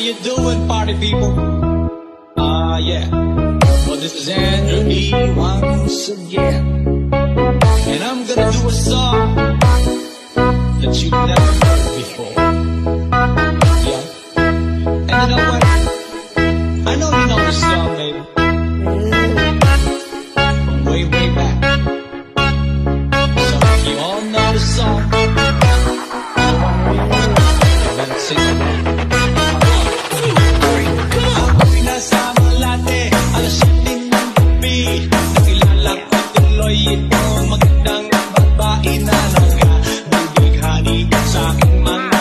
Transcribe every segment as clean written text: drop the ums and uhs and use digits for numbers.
you doing, party people? Yeah. Well, this is Andrew E. once again, and I'm gonna do a song that you've never heard before. Yeah. And you know what? I know you know this song, baby. From way, way back. So if you all know the song, let's sing it. Itong magandang babae na nagbibighani sa aking mga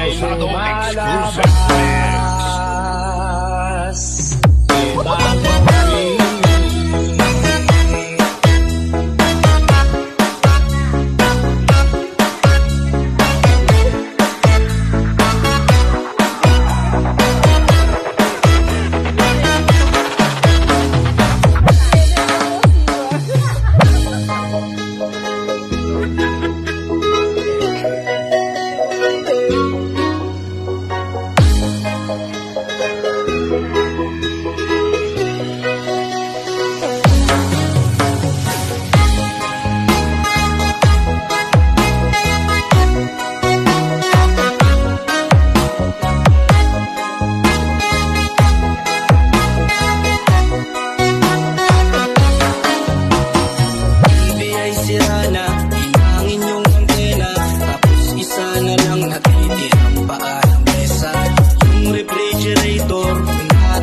Rosado Exclusive Mix.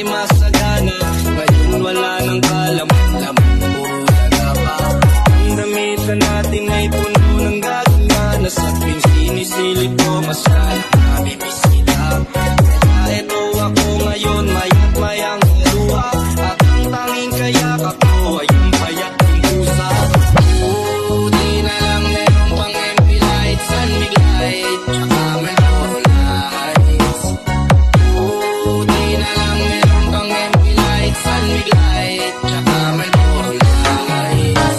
Masagana, ngayon wala nang kalaman-laman, puro daga pa. Ang damitan natin ay puno ng gagana, nasabing sinisilip ko, mas nabibisita. Kaya eto ako ngayon, maya't mayang luha, at ang tanging kayakap ko ay yung payat ng pusa. Di na lang merong pang MP lights, San Mig light, tsaka Melbourne lights. Di na lang merong pang MP lights, San Mig light, tsaka Melbourne lights.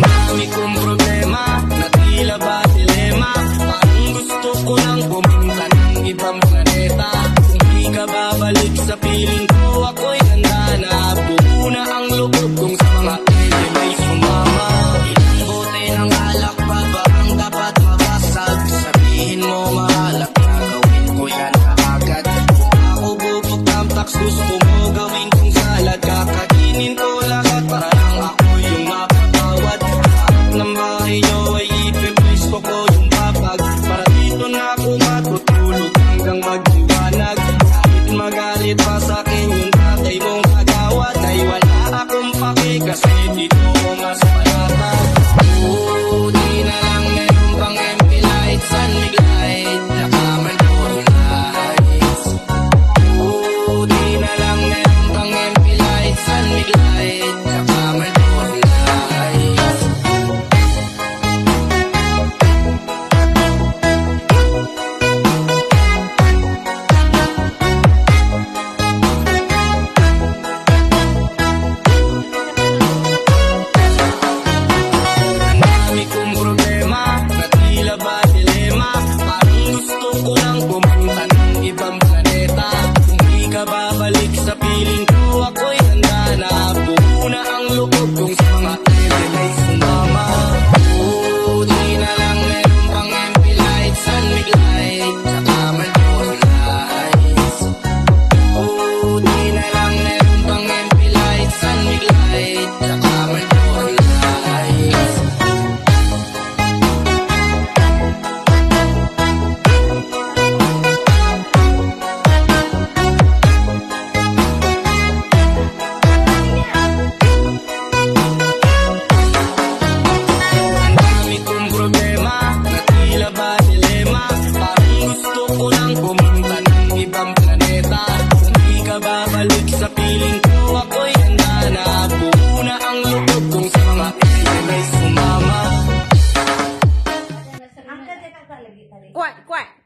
Dami kong problema, na tila ba dilema, parang gusto ko lang pumunta ng ibang planeta. Kung di ka babalik sa piling ko, ako'y handa na. Buo na ang loob kong sa mga alien ay sumama. Ilang bote ng alak pa ba ang dapat mabasag? Sabihin mo mahalak, gagawin ko yan kaagad. Kung ako bubuktam tax, gusto mo gawin kong salad. Kakainin ko lahat para lang ako yung mapatawad. Lahat ng bahay nyo ay ipiplace ko yung papag, para dito na ako matutulog hanggang magdiwanag. Kahit magalit pa sa'kin yung tatay mong kagawad, ay wala akong pake kasi dito ko mas panatag. Di na lang meron pang MP lights, San Mig light, tsaka Melbourne lights. Di na lang meron pang MP lights, San Mig light, tsaka Melbourne lights. Ang dami kong problema, na tila ba dilema, parang gusto ko lang pumunta ng ibang planeta. Kung di ka babalik sa piling ko, ako'y handa na. Buo na ang loob kong sa mga alien ay sumama. Di na lang meron pang MP lights, San Mig light, tsaka Melbourne lights. Di na lang meron pang MP lights, San Mig light, tsaka Melbourne lights. Ang dami kong problema, na tila ba dilema, parang gusto ko lang pumunta ng ibang planeta. Kung di ka babalik sa piling ko, ako'y handa na. Buo na ang loob kong sa mga alien ay sumama. Ang ganda ka lagi tali. Kuat, kuat.